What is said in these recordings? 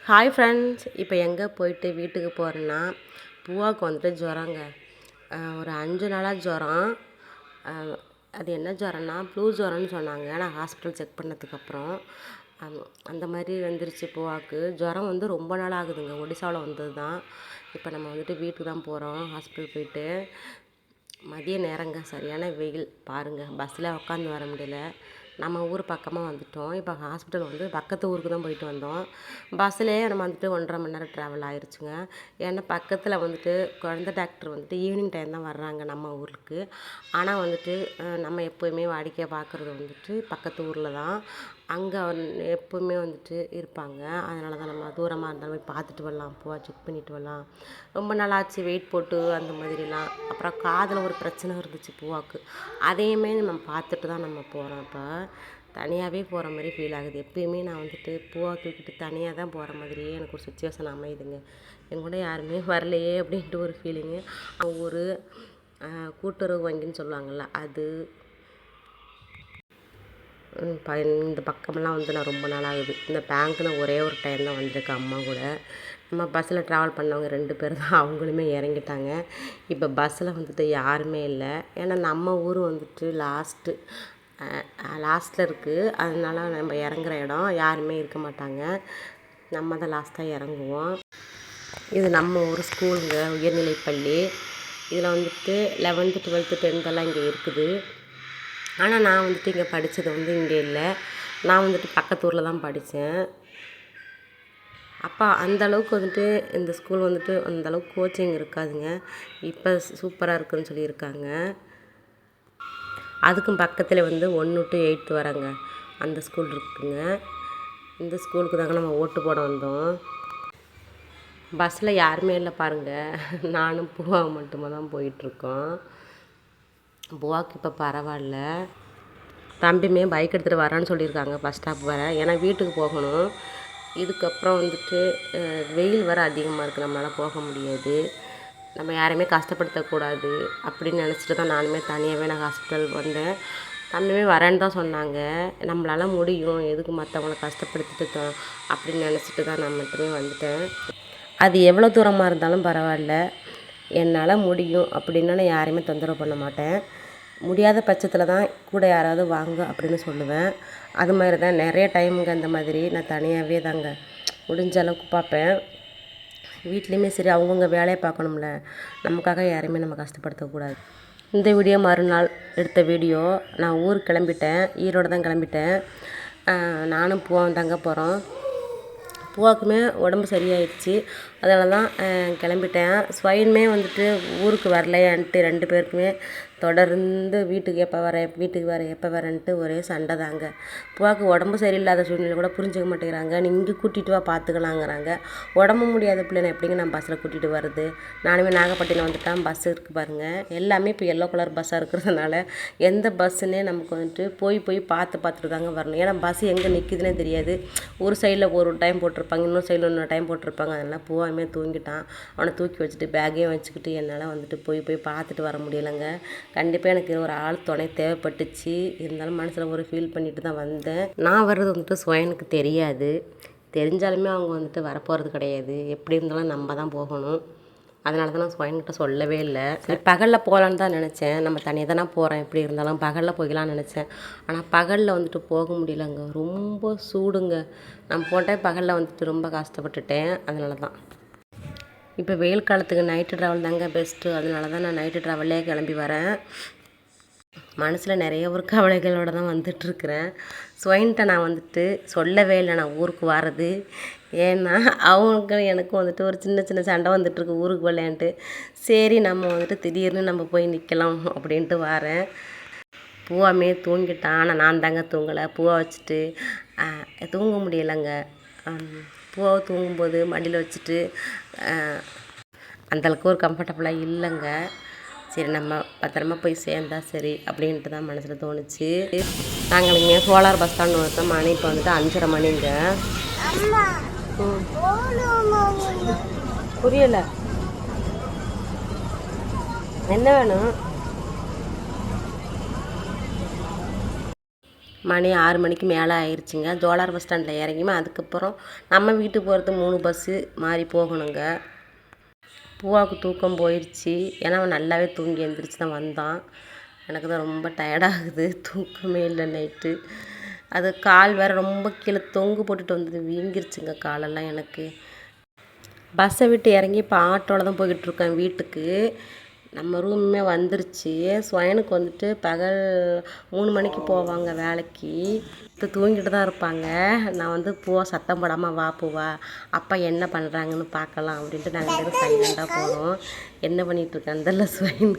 Hi friends, இப்போ எங்கே போயிட்டு வீட்டுக்கு போகிறேன்னா, பூவாவுக்கு வந்துட்டு ஜுரங்க. ஒரு 5 நாளாக ஜுரம். அது என்ன ஜுரம்னா ஃப்ளூ ஜுரம்னு சொன்னாங்க. நான் ஹாஸ்பிட்டல் செக் பண்ணதுக்கப்புறம் அந்த மாதிரி வந்துருச்சு பூவாவுக்கு. ஜுரம் வந்து ரொம்ப நாள் ஆகுதுங்க. ஒடிசாவில் வந்தது தான். இப்போ நம்ம வந்துட்டு வீட்டுக்கு தான் போகிறோம். ஹாஸ்பிட்டல் போயிட்டு மதிய நேரங்க, சரியான வெயில் பாருங்கள். பஸ்ஸில் உட்காந்து வர முடியல. நம்ம ஊர் பக்கமாக வந்துவிட்டோம். இப்போ ஹாஸ்பிட்டல் வந்து பக்கத்து ஊருக்கு தான் போயிட்டு வந்தோம். பஸ்ஸிலே நம்ம வந்துட்டு 1.5 மணி நேரம் ட்ராவல் ஆயிடுச்சுங்க. ஏன்னா பக்கத்தில் வந்துட்டு குழந்தை டாக்டர் வந்துட்டு ஈவினிங் டைம் தான் வர்றாங்க நம்ம ஊருக்கு. ஆனால் வந்துட்டு நம்ம எப்போயுமே வாடிக்கையாக பார்க்குறது வந்துட்டு பக்கத்து ஊரில் தான். அங்கே எப்போவுமே வந்துட்டு இருப்பாங்க. அதனால தான் நம்ம தூரமாக இருந்தாலும் போய் பார்த்துட்டு வரலாம், பூவா செக் பண்ணிட்டு வரலாம். ரொம்ப நாளாச்சு வெயிட் போட்டு அந்த மாதிரிலாம். அப்புறம் காதில் ஒரு பிரச்சனை இருந்துச்சு பூவாவுக்கு. அதையுமே நம்ம பார்த்துட்டு தான் நம்ம போகிறோம். இப்போ தனியாகவே போகிற மாதிரி ஃபீல் ஆகுது. எப்பயுமே நான் வந்துட்டு பூவா தூக்கிட்டு தனியாக தான் போகிற மாதிரியே எனக்கு ஒரு சுச்சுவேஷன் அமையுதுங்க. என் கூட யாருமே வரலையே அப்படின்ட்டு ஒரு ஃபீலிங்கு. ஒரு கூட்டுறவு வங்கின்னு சொல்லுவாங்கள்ல, அது இந்த பக்கமெல்லாம் வந்து நான் ரொம்ப நாள் ஆகுது. இந்த பேங்க்கு நான் ஒரே ஒரு டைம் தான் வந்திருக்கேன் அம்மா கூட. நம்ம பஸ்ஸில் ட்ராவல் பண்ணவங்க 2 பேர் தான். அவங்களுமே இறங்கிட்டாங்க. இப்போ பஸ்ஸில் வந்துட்டு யாருமே இல்லை. ஏன்னா நம்ம ஊர் வந்துட்டு லாஸ்ட்டில் இருக்குது. அதனால நம்ம இறங்குற இடம் யாருமே இருக்க மாட்டாங்க. நம்ம தான் லாஸ்ட்டாக இறங்குவோம். இது நம்ம ஊர் ஸ்கூலுங்க, உயர்நிலைப்பள்ளி. இதில் வந்துட்டு 11th 12th 10th இங்கே இருக்குது. ஆனால் நான் வந்துட்டு இங்கே படித்தது வந்து இங்கே இல்லை. நான் வந்துட்டு பக்கத்து ஊரில் தான் படித்தேன். அப்போ அந்தளவுக்கு வந்துட்டு இந்த ஸ்கூல் வந்துட்டு அந்தளவுக்கு கோச்சிங் இருக்காதுங்க. இப்போ சூப்பராக இருக்குதுன்னு சொல்லியிருக்காங்க. அதுக்கும் பக்கத்தில் வந்து 1 to 8 வரங்க அந்த ஸ்கூல் இருக்குங்க. இந்த ஸ்கூலுக்கு தாங்க நம்ம ஓட்டு போட வந்தோம். பஸ்ஸில் யாருமே இல்லை பாருங்கள். நானும் பூவா மட்டுமா தான் போயிட்டுருக்கோம். பூவாவுக்கு இப்போ பரவாயில்ல. தம்பியுமே பைக் எடுத்துகிட்டு வரான்னு சொல்லியிருக்காங்க பஸ் ஸ்டாப் வர. ஏன்னா வீட்டுக்கு போகணும். இதுக்கப்புறம் வந்துட்டு வெயில் வர அதிகமாக இருக்குது. நம்மளால் போக முடியாது. நம்ம யாரையுமே கஷ்டப்படுத்தக்கூடாது அப்படின்னு நினச்சிட்டு தான் நானுமே தனியாகவே நான் ஹாஸ்பிட்டல் வந்தேன். தம்பியுமே வரேன்னு தான் சொன்னாங்க. நம்மளால் முடியும், எதுக்கு மற்றவங்கள கஷ்டப்படுத்திட்டு அப்படின்னு நினச்சிட்டு தான் நான் மட்டுமே வந்துட்டேன். அது எவ்வளோ தூரமாக இருந்தாலும் பரவாயில்ல, என்னால் முடியும் அப்படின்னா நான் யாரையுமே தொந்தரவு பண்ண மாட்டேன். முடியாத பட்சத்தில் தான் கூட யாராவது வாங்க அப்படின்னு சொல்லுவேன். அது மாதிரி தான் நிறைய டைமுங்க இந்த மாதிரி நான் தனியாகவே தாங்க முடிஞ்ச அளவுக்கு பார்ப்பேன். வீட்லேயுமே சரி, அவங்கவுங்க வேலையை பார்க்கணும்ல, நமக்காக யாரையுமே நம்ம கஷ்டப்படுத்தக்கூடாது. இந்த வீடியோ மறுநாள் எடுத்த வீடியோ. நான் ஊருக்கு கிளம்பிட்டேன், ஈரோடு தான் கிளம்பிட்டேன். நானும் பூவாவும் தங்க போகிறோம். பூவாக்குமே உடம்பு சரியாயிடுச்சு. அதனால தான் கிளம்பிட்டேன். ஸ்வைனுமே வந்துட்டு ஊருக்கு வரலையான்ட்டு 2 பேருக்குமே தொடர்ந்து வீட்டுக்கு எப்போ வரேன்ட்டு ஒரே சண்டை தாங்க. பூவாக்கு உடம்பு சரியில்லாத சூழ்நிலை கூட புரிஞ்சுக்க மாட்டேங்கிறாங்க. நீ இங்கே கூட்டிகிட்டு வா பார்த்துக்கலாங்கிறாங்க. உடம்பு முடியாத பிள்ளைனை எப்படிங்க நான் பஸ்ஸில் கூட்டிகிட்டு வருது? நானுமே நாகப்பட்டினம் வந்துட்டேன். பஸ் இருக்குது பாருங்கள். எல்லாமே இப்போ எல்லோ கலர் பஸ்ஸாக இருக்கிறதுனால எந்த பஸ்ஸுன்னே நமக்கு வந்துட்டு போய் பார்த்துட்டு தாங்க வரணும். ஏன்னா பஸ் எங்கே நிற்கிதுன்னே தெரியாது. ஒரு சைடில் ஒரு டைம் போட்டிருப்பாங்க, இன்னொரு சைடில் இன்னொரு டைம் போட்டிருப்பாங்க. அதனால் பூவாமே தூங்கிட்டான். அவனை தூக்கி வச்சுட்டு பேக்கையும் வச்சுக்கிட்டு என்னால் வந்துட்டு போய் பார்த்துட்டு வர முடியலைங்க. கண்டிப்பாக எனக்கு ஒரு ஆள் துணை தேவைப்பட்டுச்சு. இருந்தாலும் மனசில் ஒரு ஃபீல் பண்ணிட்டு தான் வந்தேன். நான் வர்றது வந்துட்டு ஸ்வைனுக்கு தெரியாது. தெரிஞ்சாலுமே அவங்க வந்துட்டு வரப்போகிறது கிடையாது. எப்படி இருந்தாலும் நம்ம தான் போகணும். அதனால தான் நான் ஸ்வைன்கிட்ட சொல்லவே இல்லை. சரி, பகலில் போகலான்னு தான் நினச்சேன். நம்ம தனியாக தானே போகிறேன், எப்படி இருந்தாலும் பகலில் போய்க்கலான்னு நினச்சேன். ஆனால் பகலில் வந்துட்டு போக முடியலங்க. ரொம்ப சூடுங்க. நான் போட்டேன் பகலில் வந்துட்டு ரொம்ப கஷ்டப்பட்டுட்டேன். அதனால தான் இப்போ வெயில் காலத்துக்கு நைட்டு ட்ராவல் தாங்க பெஸ்ட்டு. அதனால தான் நான் நைட்டு ட்ராவல்லே கிளம்பி வரேன். மனசில் நிறைய ஒரு கவலைகளோடு தான் வந்துட்டுருக்குறேன். ஸ்வைன்கிட்ட நான் வந்துட்டு சொல்லவே இல்லை நான் ஊருக்கு வர்றது. ஏன்னா அவங்க எனக்கும் வந்துட்டு ஒரு சின்ன சண்டை வந்துட்டுருக்கு ஊருக்கு வரலான்ட்டு. சரி, நம்ம வந்துட்டு திடீர்னு நம்ம போய் நிற்கலாம் அப்படின்ட்டு வரேன். பூவாமே தூங்கிட்டான். ஆனால் நான் தாங்க தூங்கலை. பூவா வச்சுட்டு தூங்க முடியலைங்க. பூவாவை தூங்கும்போது மடியில் வச்சுட்டு அந்தளவுக்கு ஒரு கம்ஃபர்டபுளாக இல்லைங்க. சரி, நம்ம பத்திரமா போய் சேர்ந்தா சரி அப்படின்ட்டு தான் மனசில் தோணுச்சு. நாங்கள் இங்கே சோலார் பஸ் ஸ்டாண்ட் வந்தோம். மணி இப்போ வந்துட்டு 5:30 மணிங்க. புரியலை, என்ன வேணும்? மணி 6 மணிக்கு மேலே ஆயிடுச்சுங்க. ஜோலார் பஸ் ஸ்டாண்டில் இறங்கியுமே அதுக்கப்புறம் நம்ம வீட்டுக்கு போகிறது 3 பஸ்ஸு மாறி போகணுங்க. பூவாவுக்கு தூக்கம் போயிடுச்சு. ஏன்னா அவன் நல்லாவே தூங்கி எழுந்திரிச்சு தான் வந்தான். எனக்கு தான் ரொம்ப டயர்டாகுது, தூக்கமே இல்லை நைட்டு. அது கால் வேறு ரொம்ப கீழே தொங்கு போட்டுட்டு வந்தது, வீங்கிருச்சுங்க காலெல்லாம் எனக்கு. பஸ்ஸை விட்டு இறங்கி இப்போ ஆட்டோவில் தான் போய்கிட்ருக்கேன் வீட்டுக்கு. நம்ம ரூமுமே வந்துருச்சு. ஸ்வயனுக்கு வந்துட்டு பகல் 3 மணிக்கு போவாங்க வேலைக்கு. தூங்கிட்டு தான் இருப்பாங்க. நான் வந்து பூவா சத்தம் போடாமல் வா பூவா, அப்பா என்ன பண்ணுறாங்கன்னு பார்க்கலாம் அப்படின்ட்டு நாங்கள் பேரும் சைலண்டாக போகிறோம். என்ன பண்ணிகிட்ருக்கேன் தெரியல ஸ்வயன்.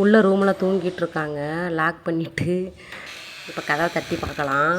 உள்ள ரூமில் தூங்கிட்டு இருக்காங்க லாக் பண்ணிவிட்டு. இப்போ கதவை தட்டி பார்க்கலாம்.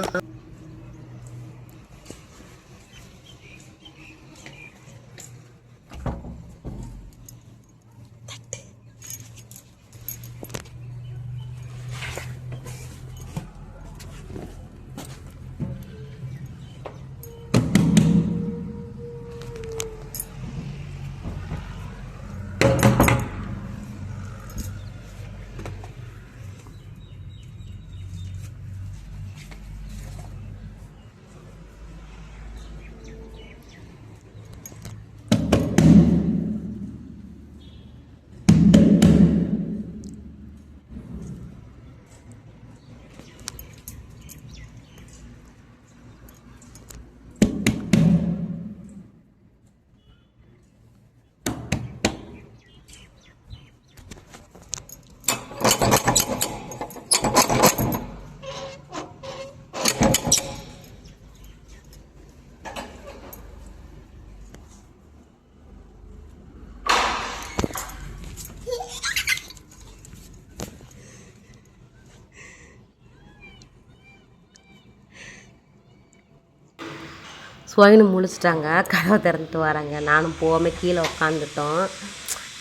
ஸ்வயனு முழிச்சிட்டாங்க, கதவை திறந்துட்டு வராங்க. நானும் போகாமல் கீழே உக்காந்துட்டோம்.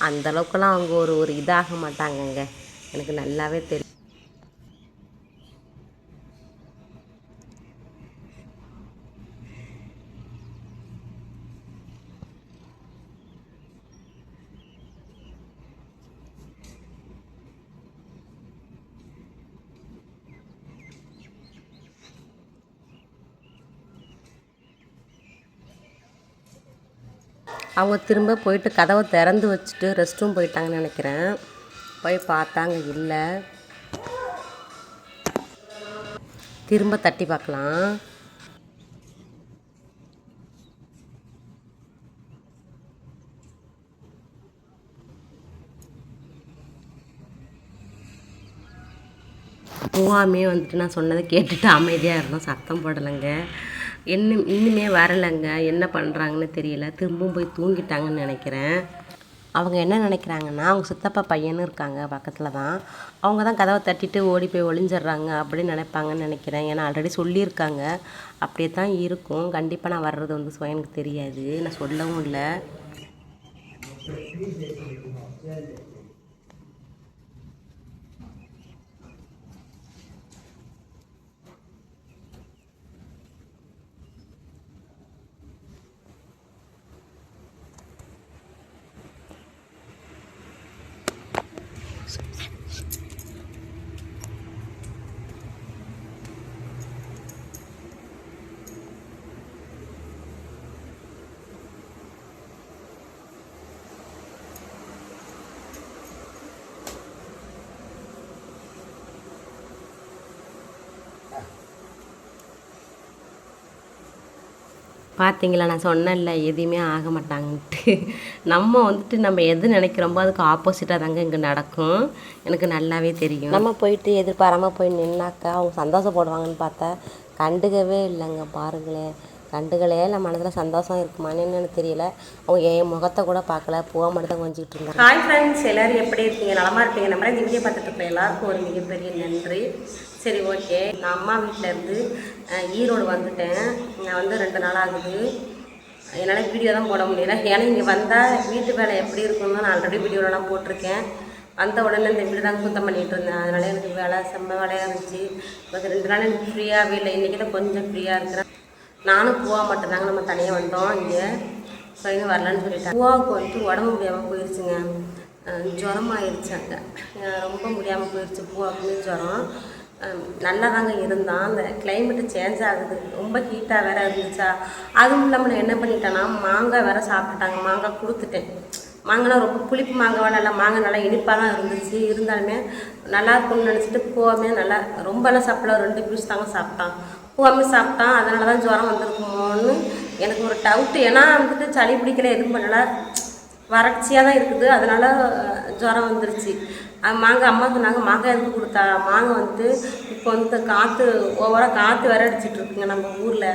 அந்தளவுக்குலாம் அவங்க ஒரு இதாக மாட்டாங்கங்க, எனக்கு நல்லாவே தெரியும். அவங்க திரும்ப போயிட்டு கதவை திறந்து வச்சுட்டு ரெஸ்ட் ரூம் போயிட்டாங்கன்னு நினைக்கிறேன். போய் பார்த்தாங்க இல்லை. திரும்ப தட்டி பார்க்கலாம். பூவாமே வந்துட்டு நான் சொன்னதை கேட்டுட்டு அமைதியாக இருந்தோம், சத்தம் போடலைங்க. இன்னுமே வரலைங்க, என்ன பண்ணுறாங்கன்னு தெரியல. திரும்பவும் போய் தூங்கிட்டாங்கன்னு நினைக்கிறேன். அவங்க என்ன நினைக்கிறாங்கன்னா, அவங்க சித்தப்பா பையனும் இருக்காங்க பக்கத்தில் தான், அவங்க தான் கதவை தட்டிட்டு ஓடி போய் ஒளிஞ்சிட்றாங்க அப்படின்னு நினைப்பாங்கன்னு நினைக்கிறேன். ஏன்னா ஆல்ரெடி சொல்லியிருக்காங்க, அப்படியே தான் இருக்கும். கண்டிப்பாக நான் வர்றது வந்து ஸ்வயனுக்கு தெரியாது, நான் சொல்லவும் இல்லை. பார்த்தீங்களா, நான் சொன்னேன்ல எதுவுமே ஆக மாட்டாங்கன்ட்டு. நம்ம எது நினைக்கிறோமோ அதுக்கு ஆப்போசிட்டாக தாங்க இங்கே நடக்கும், எனக்கு நல்லாவே தெரியும். நம்ம போயிட்டு எதிர்பாராமல் போய் நின்னாக்கா அவங்க சந்தோஷப்படுவாங்கன்னு பார்த்தா கண்டுக்கவே இல்லைங்க. பாருங்களேன், கண்டுகளே இல்லை. மனதில் சந்தோஷம் இருக்குமான்னு எனக்கு தெரியல. அவங்க என் முகத்தை கூட பார்க்கல, பூவா மட்டும் தான் கொஞ்சிக்கிட்டு இருந்தாங்க. ஹாய் ஃப்ரெண்ட்ஸ், எல்லோரும் எப்படி இருக்கீங்க? நலமா இருப்பீங்க. நம்ம இந்த வீடியோ பார்த்துட்டு இருக்க எல்லாருக்கும் ஒரு மிகப்பெரிய நன்றி. சரி, ஓகே. நான் அம்மா வீட்டிலேருந்து ஈரோடு வந்துட்டேன். நான் வந்து 2 நாள் ஆகுது. என்னால் வீடியோ தான் போட முடியல. ஏன்னா இங்கே வந்தால் வீட்டு வேலை எப்படி இருக்குன்னு நான் ஆல்ரெடி வீடியோலாம் போட்டிருக்கேன். வந்த உடனே இந்த வீடு தான் சுத்தம் பண்ணிகிட்டு இருந்தேன். அதனால எனக்கு வேலை செம்ம வேலையாக இருந்துச்சு. இப்போ 2 நாள் எனக்கு ஃப்ரீயாகவே இல்லை. இன்றைக்கி தான் கொஞ்சம் ஃப்ரீயாக இருக்கிறேன். நானும் பூவா மட்டும்தாங்க நம்ம தனியாக வந்தோம். இங்கே இன்னும் வரலான்னு சொல்லிட்டேன். பூவாவுக்கு வந்துட்டு உடம்பு முடியாமல் போயிடுச்சுங்க. ஜுரம் ஆயிடுச்சாங்க. ரொம்ப முடியாமல் போயிடுச்சு. பூவாவுக்குமே ஜுரம். நல்லா தாங்க இருந்தான். அந்த கிளைமேட்டு சேஞ்ச் ஆகுது. ரொம்ப ஹீட்டாக வேறு இருந்துச்சா. அதுவும் இல்லாமல் நான் என்ன பண்ணிட்டேன்னா மாங்காய் வேறு சாப்பிட்டுட்டாங்க. மாங்காய் கொடுத்துட்டேன். மாங்காய்னா ரொம்ப புளிப்பு மாங்காய் நல்லா மாங்காய் நல்லா இனிப்பாக தான் இருந்துச்சு. இருந்தாலுமே நல்லா இருக்கும்னு நினச்சிட்டு பூவாமே நல்லா ரொம்பலாம் சாப்பிடல. 2 பீஸ் தாங்க சாப்பிட்டான். பூவாமே சாப்பிட்டான். அதனால தான் ஜுரம் வந்திருக்குமோன்னு எனக்கு ஒரு டவுட்டு. ஏன்னா வந்துட்டு சளி பிடிக்கல, எதுவும் பண்ணலை, வறட்சியாக தான் இருக்குது. அதனால் ஜுரம் வந்துருச்சு. மாங்காய் அம்மா சொன்னாங்க மாங்காய் எதுக்கு கொடுத்தா. மாங்காய் வந்துட்டு இப்போ வந்து காற்று ஓவராக காற்று வேற அடிச்சிட்ருக்குங்க நம்ம ஊரில்.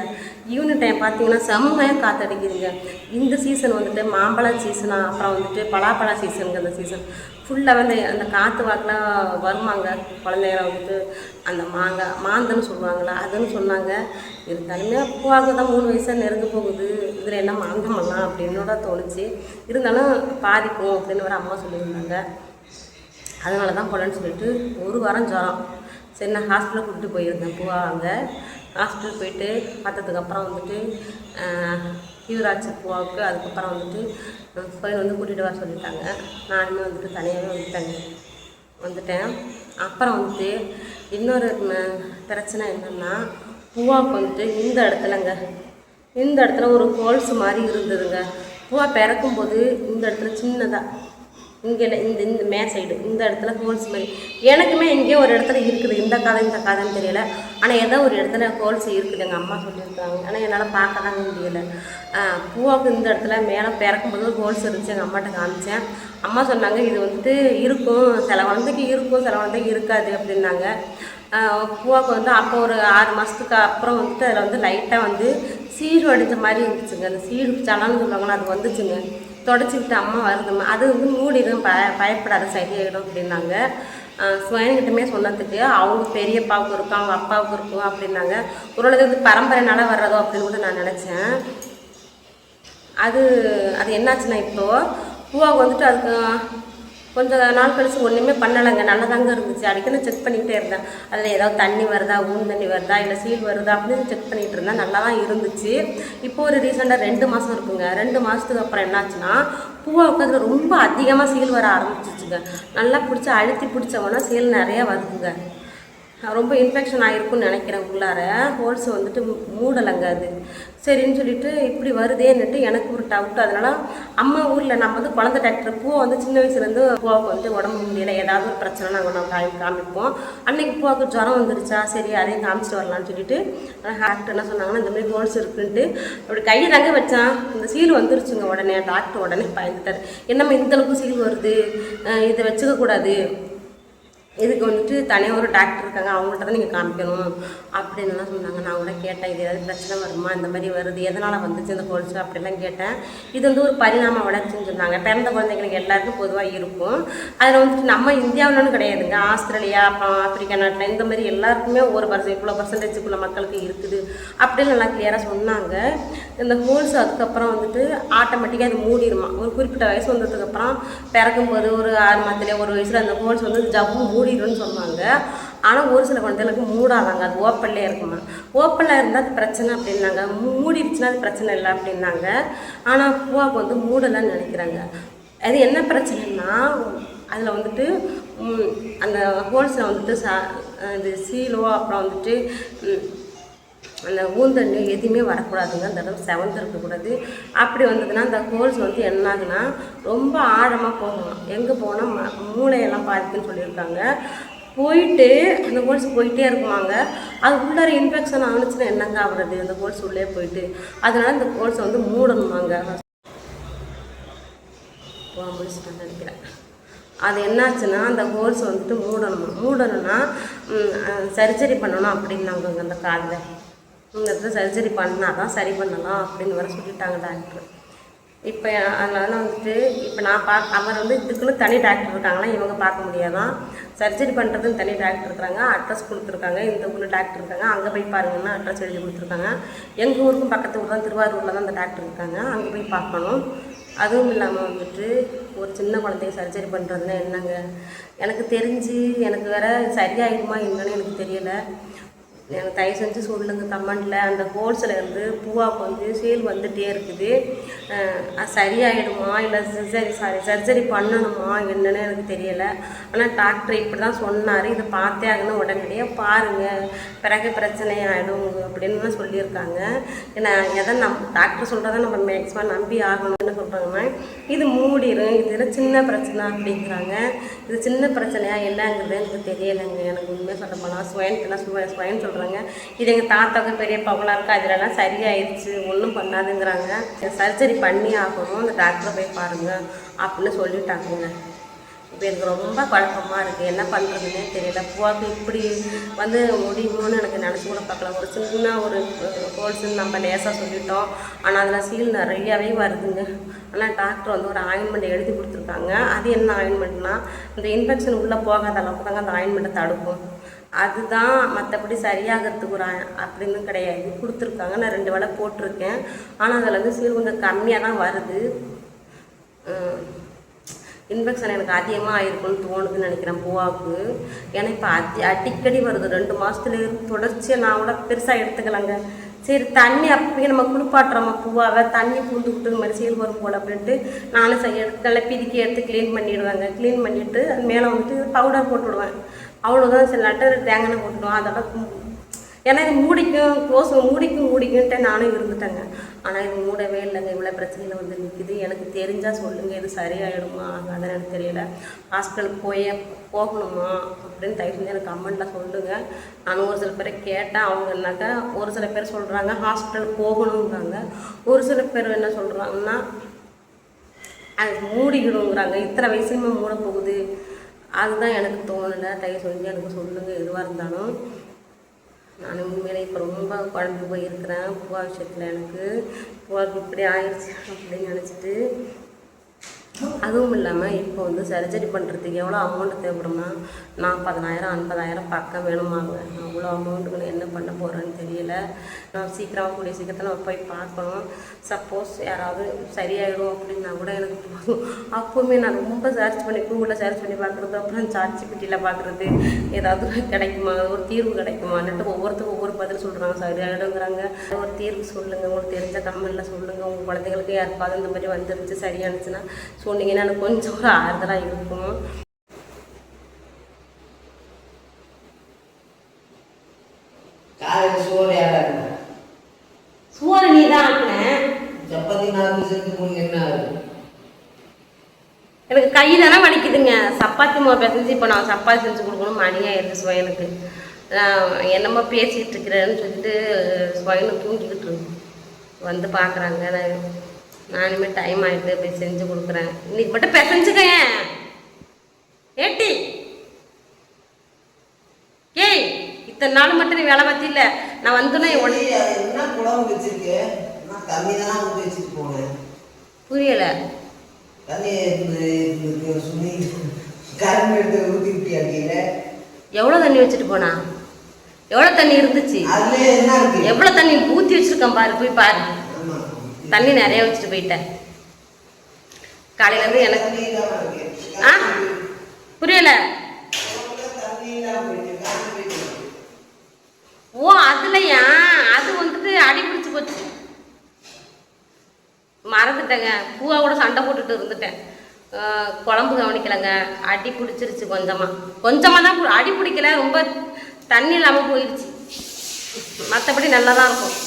ஈவினிங் டைம் பார்த்தீங்கன்னா செம்மையாக காற்று அடிக்குதுங்க. இந்த சீசன் வந்துட்டு மாம்பழம் சீசனாக, அப்புறம் வந்துட்டு பலாப்பழ சீசனுங்க. அந்த சீசன் ஃபுல்லாக வந்து அந்த காற்று வாக்கில் வருமாங்க. குழந்தைகளை வந்துட்டு அந்த மாந்தன்னு சொல்லுவாங்களா அதுன்னு சொன்னாங்க. இருந்தாலுமே பூவாக தான் 3 வயசாக நெருங்க போகுது. இதில் என்ன மாந்தம் பண்ணலாம் அப்படின்னோட தோணுச்சு. இருந்தாலும் பாதிக்கும் அப்படின்னு ஒரு அம்மா சொல்லியிருந்தாங்க. அதனால தான் போலன்னு சொல்லிட்டு 1 வாரம் ஜுரம். சரி நான் ஹாஸ்பிட்டல் கூப்பிட்டு போயிருந்தேன். பூவா அங்கே ஹாஸ்பிட்டல் போயிட்டு பார்த்ததுக்கப்புறம் வந்துட்டு ஃபீவர் ஆச்சு பூவாவுக்கு. அதுக்கப்புறம் வந்துட்டு கோயில் வந்து கூட்டிகிட்டு வர சொல்லிட்டாங்க. நானுமே வந்துட்டு தனியாகவே வந்துட்டேன். அப்புறம் வந்துட்டு இன்னொரு பிரச்சனை என்னென்னா பூவாவுக்கு வந்துட்டு இந்த இடத்துல ஒரு ஹோல்ஸ் மாதிரி இருந்ததுங்க. பூவா பிறக்கும்போது இந்த இடத்துல சின்னதாக இங்கே இந்த மே சைடு இந்த இடத்துல ஹோல்ஸ் மாதிரி எனக்குமே எங்கேயோ ஒரு இடத்துல இருக்குது. இந்த காதைன்னு தெரியல. ஆனால் ஏதோ ஒரு இடத்துல ஹோல்ஸ் இருக்குது எங்கள் அம்மா சொல்லியிருக்காங்க. ஆனால் என்னால் பார்க்க தாங்க முடியலை. பூவாவுக்கு இந்த இடத்துல மேலே பிறக்கும்போது ஹோல்ஸ் இருந்துச்சு. எங்கள் அம்மாட்ட காமிச்சேன். அம்மா சொன்னாங்க இது வந்துட்டு இருக்கும், சில குழந்தைக்கு இருக்கும், சில குழந்தைக்கு இருக்காது அப்படின்னாங்க. பூவாவுக்கு வந்து அப்போ ஒரு 6 மாதத்துக்கு அப்புறம் வந்துட்டு அதில் வந்து லைட்டாக வந்து சீடு அடித்த மாதிரி இருந்துச்சுங்க. அந்த சீடு சலன்னு சொல்லுவாங்களா அது வந்துச்சுங்க. தொடச்சிக்கிட்டு அம்மா வருதும்மா அது வந்து மூடிடும், பயப்படாத சரியாயிடும் அப்படின்னாங்க. சுயன்கிட்டமே சொன்னதுக்கு அவங்க பெரியப்பாவுக்கு இருக்கும், அவங்க அப்பாவுக்கு இருக்கும் அப்படின்னாங்க. ஓரளவுக்கு வந்து பரம்பரைனால வர்றதோ அப்படின்னு கூட நான் நினச்சேன். அது என்னாச்சுன்னா இப்போது பூவாவுக்கு வந்துட்டு அதுக்கு கொஞ்சம் நாள் கழிச்சு ஒன்றுமே பண்ணலைங்க. நல்லா தாங்க இருந்துச்சு. அடிக்கடி செக் பண்ணிக்கிட்டே இருந்தேன். அதில் ஏதாவது தண்ணி வருதா, தண்ணி வருதா, இல்லை சீல் வருதா அப்படின்னு செக் பண்ணிகிட்டு இருந்தேன். நல்லா தான் இருந்துச்சு. இப்போ ஒரு ரீசெண்டாக 2 மாதம் இருக்குங்க. 2 மாதத்துக்கு அப்புறம் என்னாச்சுன்னா பூவாவுக்கு அதில் ரொம்ப அதிகமாக சீல் வர ஆரம்பிச்சிச்சுங்க. நல்லா பிடிச்சி அழுத்தி பிடிச்சவொன்னா சீல் நிறையா வருதுங்க. ரொம்ப இன்ஃபெக்ஷன் ஆகிருக்குன்னு நினைக்கிறேன். உள்ளார ஹோல்ஸ் வந்துட்டு மூடலைங்க. அது சரின்னு சொல்லிட்டு இப்படி வருதேன்னுட்டு எனக்கு ஒரு டவுட். அதனால் அம்மா ஊரில் நம்ம வந்து குழந்தை டாக்டர் பூவை வந்து சின்ன வயசுலேருந்து பூவாவுக்கு வந்து உடம்பு முடியலை, ஏதாவது ஒரு பிரச்சனை நாங்கள் காமிப்போம். அன்றைக்கி பூவாவுக்கு ஜுரம் வந்துருச்சா, சரி அதையும் காமிச்சிட்டு வரலான்னு சொல்லிட்டு டாக்டர் என்ன சொன்னாங்கன்னா இந்த மாதிரி ஹோல்ஸ் இருக்குன்ட்டு அப்படி கையை தாங்க வச்சான். இந்த சீல் வந்துருச்சுங்க. உடனே டாக்டர் உடனே பயந்துட்டார். என்னம்மா இந்தளவுக்கு சீல் வருது, இதை வச்சுக்கக்கூடாது, இதுக்கு வந்துட்டு தனியாக ஒரு டாக்டர் இருக்காங்க, அவங்கள்ட்ட தான் நீங்கள் காமிக்கணும் அப்படின்லாம் சொன்னாங்க. நான் கூட கேட்டேன் இது ஏதாவது பிரச்சனை வருமா, இந்த மாதிரி வருது, எதனால் வந்துச்சு இந்த ஹோல்ஸ் அப்படிலாம் கேட்டேன். இது வந்து ஒரு பரிணாம வளர்ச்சின்னு சொன்னாங்க. பிறந்த குழந்தைங்களுக்கு எல்லாருக்கும் பொதுவாக இருக்கும். அதில் வந்துட்டு நம்ம இந்தியாவிலன்னு கிடையாதுங்க. ஆஸ்திரேலியா, அப்புறம் ஆப்பிரிக்கா நாட்டில் இந்த மாதிரி எல்லாருக்குமே இவ்வளோ பர்சன்டேஜுக்குள்ள மக்களுக்கு இருக்குது அப்படின்னு நல்லா கிளியராக சொன்னாங்க. இந்த ஹோல்ஸ் அதுக்கப்புறம் வந்துட்டு ஆட்டோமேட்டிக்காக அது மூடிடுமா. ஒரு குறிப்பிட்ட வயசு வந்ததுக்கப்புறம் பிறக்கும்போது ஒரு 6 மாதத்துலேயே 1 வயசில் அந்த ஹோல்ஸ் வந்து ஜவ்வு மூடிடும்னு சொன்னாங்க. ஆனால் ஒரு சில குழந்தைகளுக்கு மூடாதாங்க, அது ஓப்பன்லேயே இருக்குமா. ஓப்பனில் இருந்தால் அது பிரச்சனை அப்படின்னாங்க. மூடிடுச்சுன்னா அது பிரச்சனை இல்லை அப்படின்னாங்க. ஆனால் பூவாவுக்கு வந்து மூடலைன்னு நினைக்கிறாங்க. அது என்ன பிரச்சனைன்னா அதில் வந்துட்டு அந்த ஹோல்ஸில் வந்துட்டு இது சீலோ அப்புறம் வந்துட்டு அந்த ஊந்தண்ணி எதுவுமே வரக்கூடாதுங்க. அந்த இடம் செவந்து இருக்கக்கூடாது. அப்படி வந்ததுன்னா அந்த ஹோல்ஸ் வந்து என்னாகுன்னா ரொம்ப ஆழமாக போகணும். எங்கே போனால் மூளையெல்லாம் பாதிக்குன்னு சொல்லியிருக்காங்க. போயிட்டு அந்த ஹோல்ஸ் போயிட்டே இருக்குமாங்க. அது உள்ளார இன்ஃபெக்ஷன் ஆனிச்சுன்னா என்னங்க ஆகுறது, அந்த ஹோல்ஸ் உள்ளே போயிட்டு. அதனால இந்த ஹோல்ஸை வந்து மூடணுமாங்க. முடிச்சுட்டான்னு நினைக்கிறேன். அது என்னாச்சுன்னா அந்த ஹோல்ஸ் வந்துட்டு மூடணும்னா சர்ஜரி பண்ணணும் அப்படின்னாங்க. அந்த காலில் இந்த இடத்துல சர்ஜரி பண்ணால் தான் சரி பண்ணலாம் அப்படின்னு வர சொல்லிட்டாங்க டாக்டர். இப்போ அதனால வந்துட்டு இப்போ நான் அவர் வந்து இதுக்குன்னு தனி டாக்டர் இருக்காங்களா, இவங்க பார்க்க முடியாதான். சர்ஜரி பண்ணுறதுன்னு தனி டாக்டர் இருக்கிறாங்க. அட்ரஸ் கொடுத்துருக்காங்க. இந்த ஊரில் டாக்டர் இருக்காங்க, அங்கே போய் பாருங்கன்னா அட்ரஸ் எழுதி கொடுத்துருக்காங்க. எங்கள் ஊருக்கும் பக்கத்து ஊர் தான், திருவாரூரில் தான் அந்த டாக்டர் இருக்காங்க. அங்கே போய் பார்க்கணும். அதுவும் இல்லாமல் வந்துட்டு ஒரு சின்ன குழந்தைய சர்ஜரி பண்ணுறதுன்னா என்னங்க, எனக்கு தெரிஞ்சு எனக்கு வேறு சரியாயிடுமா என்னன்னு எனக்கு தெரியலை. எனக்கு தயவு செஞ்சு சொல்லுங்கள் கமெண்டில். அந்த ஹோல்ஸில் இருந்து பூவாவுக்கு வந்து சீல் வந்துகிட்டே இருக்குது. அது சரியாயிடுமா இல்லை சர்ஜரி பண்ணணுமா என்னன்னு எனக்கு தெரியலை. ஆனால் டாக்டர் இப்படி தான் சொன்னார். இதை பார்த்தே ஆகணும், உடனடியாக பாருங்கள், பிறகு பிரச்சனை ஆகிடும் அப்படின்னு சொல்லியிருக்காங்க. ஏன்னா எதை டாக்டர் சொல்கிறத நம்ம மேக்ஸிமம் நம்பி ஆகணும்னு சொல்கிறாங்கன்னா, இது மூடிடும், இதில் சின்ன பிரச்சனை அப்படிங்கிறாங்க. இது சின்ன பிரச்சனையாக என்னங்கிறது எனக்கு தெரியலைங்க. எனக்கு உண்மையாக சொல்ல போனால் ஸ்வைன் சொல்கிறாங்க. இது எங்கள் தாத்தாவுக்கு பெரிய பவலாக இருக்கா, அதிலெல்லாம் சரியாயிடுச்சு, ஒன்றும் பண்ணாதுங்கிறாங்க. சர்ஜரி பண்ணி ஆகணும், அந்த டாக்டரை போய் பாருங்கள் அப்படின்னு சொல்லிட்டாங்க. இப்போ எனக்கு ரொம்ப குழப்பமாக இருக்குது, என்ன பண்ணுறதுன்னே தெரியல. பூவாக்கு இப்படி வந்து முடியுமோன்னு எனக்கு நினச்சி கூட பார்க்கலாம். ஒரு சின்ன ஒரு ஹோல்ஸ்ன்னு நம்ம லேசாக சொல்லிட்டோம், ஆனால் அதில் சீல் நிறையாவே வருதுங்க. ஆனால் டாக்டர் வந்து ஒரு ஆயின்மெண்ட் எழுதி கொடுத்துருக்காங்க. அது என்ன ஆயின்மெண்ட்னா, இந்த இன்ஃபெக்ஷன் உள்ளே போகாத அளவுக்கு தாங்க அந்த ஆயின்மெண்ட்டை தடுக்கும். அதுதான், மற்றபடி சரியாகிறதுக்கு ஒரு அப்படின்னு கிடையாது. கொடுத்துருக்காங்க, நான் 2 வேளை போட்டிருக்கேன். ஆனால் அதில் வந்து சீல் கொஞ்சம் கம்மியாக தான் வருது. இன்ஃபெக்ஷன் எனக்கு அதிகமாக ஆகிருக்குன்னு தோணுதுன்னு நினைக்கிறேன் பூவாவுக்கு. ஏன்னா இப்போ அடிக்கடி வருது, 2 மாதத்துலேருந்து தொடர்ச்சியாக. நான் கூட பெருசாக எடுத்துக்கலாங்க. சரி, தண்ணி அப்பயே நம்ம குளிப்பாட்டுறோமா பூவாவை, தண்ணி பூந்துக்கிட்டு இந்த மாதிரி சீல் வரும் போல் அப்படின்ட்டு நானும் நல்லா பிதுக்கி எடுத்து க்ளீன் பண்ணிவிடுவேங்க. க்ளீன் பண்ணிவிட்டு அது மேலே வந்துட்டு பவுடர் போட்டுவிடுவேன். அவ்வளோதான். சில லெட்டர் தேங்காய் போட்டுவிடுவோம். அதோட ஏன்னா இது மூடிக்கும்ன்ட்டு நானும் இருந்துட்டேங்க. ஆனால் இது மூடவே இல்லைங்க. இவ்வளோ பிரச்சனையில் வந்து நிற்கிது. எனக்கு தெரிஞ்சால் சொல்லுங்கள், இது சரியாயிடுமா ஆகாதுன்னு எனக்கு தெரியல. ஹாஸ்பிட்டலுக்கு போகணுமா அப்படின்னு தயவு செஞ்சு எனக்கு கமெண்ட்டில் சொல்லுங்கள். நானும் ஒரு சில பேரை கேட்டேன். அவங்கனாக்கா ஒரு சில பேர் சொல்கிறாங்க ஹாஸ்பிட்டலுக்கு போகணுங்கிறாங்க. ஒரு சில பேர் என்ன சொல்கிறாங்கன்னா அது மூடிக்கணுங்கிறாங்க. இத்தனை வயசுலையுமே மூட போகுது. அதுதான் எனக்கு தோணலை. தயவு செஞ்சு எனக்கு சொல்லுங்கள் எதுவாக இருந்தாலும். நான் உண்மையிலே இப்போ ரொம்ப குழம்பு போயிருக்கிறேன் பூவா விஷயத்தில். எனக்கு பூவாவுக்கு இப்படி ஆயிடுச்சு அப்படின்னு நினச்சிட்டு. அதுவும் இல்லாமல் இப்போ வந்து சர்ஜரி பண்ணுறதுக்கு எவ்வளோ அமௌண்ட்டு தேவைப்படும்னா 40,000 50,000 பக்கம் வேணுமாங்க. அவ்வளோ அமௌண்ட்டுக்கு நான் என்ன பண்ண போகிறேன்னு தெரியல. நான் கூடிய சீக்கிரத்தில் நான் போய் பார்க்கணும். சப்போஸ் யாராவது சரியாயிடும் அப்படின்னா கூட எனக்கு போதும். அப்போவுமே நான் ரொம்ப சர்ச் பண்ணி கூகுளில் சர்ச் பண்ணி பார்க்குறது, அப்புறம் சாட்சிபிட்டியில் பார்க்குறது, ஏதாவது கிடைக்குமா, ஒரு தீர்வு கிடைக்குமான்னுட்டு ஒவ்வொருத்தரும் ஒவ்வொரு பதில் சொல்கிறாங்க. சரியாயிடுங்கிறாங்க. ஒரு தீர்வு சொல்லுங்கள், உங்களுக்கு தெரிஞ்ச கமெண்ட்டில் சொல்லுங்கள். உங்கள் குழந்தைங்களுக்கு யாருக்காவது இந்த மாதிரி வந்துருச்சு சரியானுச்சுன்னா சொன்னீங்கன்னா எனக்கு கொஞ்சம் ஒரு ஆறுதலாக இருக்கும். சோறு நீ தான் ஆக்குனேன். எனக்கு கை தானே வலிக்குதுங்க. சப்பாத்தி மாவு பிசைஞ்சு இப்போ நான் சப்பாத்தி செஞ்சு கொடுக்கணும். மணியாயிருது ஸ்வயனுக்கு. என்னமோ பேசிகிட்டு இருக்கிறேன்னு சொல்லிட்டு ஸ்வயனு தூங்கிக்கிட்டு வந்து பார்க்குறாங்க. நானுமே டைம் ஆகிட்டு போய் செஞ்சு கொடுக்குறேன். இன்னைக்கு மட்டும் பிசைஞ்சுக்கேன் ஏட்டி. ஏய், இத்தனை நாள் மட்டும் நீ வேலை பற்றி இல்லை. நான் வந்துன்னா புரியல. எவ்வளோ தண்ணி வச்சுட்டு போனா? எவ்வளோ தண்ணி இருந்துச்சு? எவ்வளோ தண்ணி ஊற்றி வச்சிருக்கேன் பாரு, போய் பாரு. தண்ணி நிறைய வச்சுட்டு போயிட்டேன். காலையிலேருந்து எனக்கு புரியல. ஓ, அதுலையா? அது வந்துட்டு அடி பிடிச்சி போச்சு, மறந்துட்டேங்க. பூவா கூட சண்டை போட்டுட்டு இருந்துட்டேன். குழம்பு கவனிக்கலைங்க. அடி பிடிச்சிருச்சு. கொஞ்சமாக தான் அடி பிடிக்கல, ரொம்ப தண்ணி இல்லாமல் போயிடுச்சு. மற்றபடி நல்லா தான் இருக்கும்.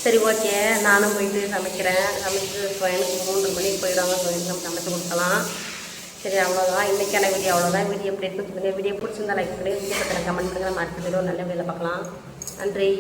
சரி, ஓகே, நானும் போயிட்டு சமைக்கிறேன். சமைச்சு எனக்கு 3 மணிக்கு போயிடுவாங்க. நம்ம சமைச்சு கொடுக்கலாம். சரி, அவ்வளோதான் இன்றைக்கான வீடியோ. அவ்வளோதான். வீடியோ எப்படி இருக்குன்னு சொல்லுங்கள். வீடியோ பிடிச்சிருந்தா லைக் பண்ணி கமெண்ட் பண்ணுங்கள். நம்ம அடுத்த வீடியோ நல்ல வீடியோவில் பார்க்கலாம். நன்றி.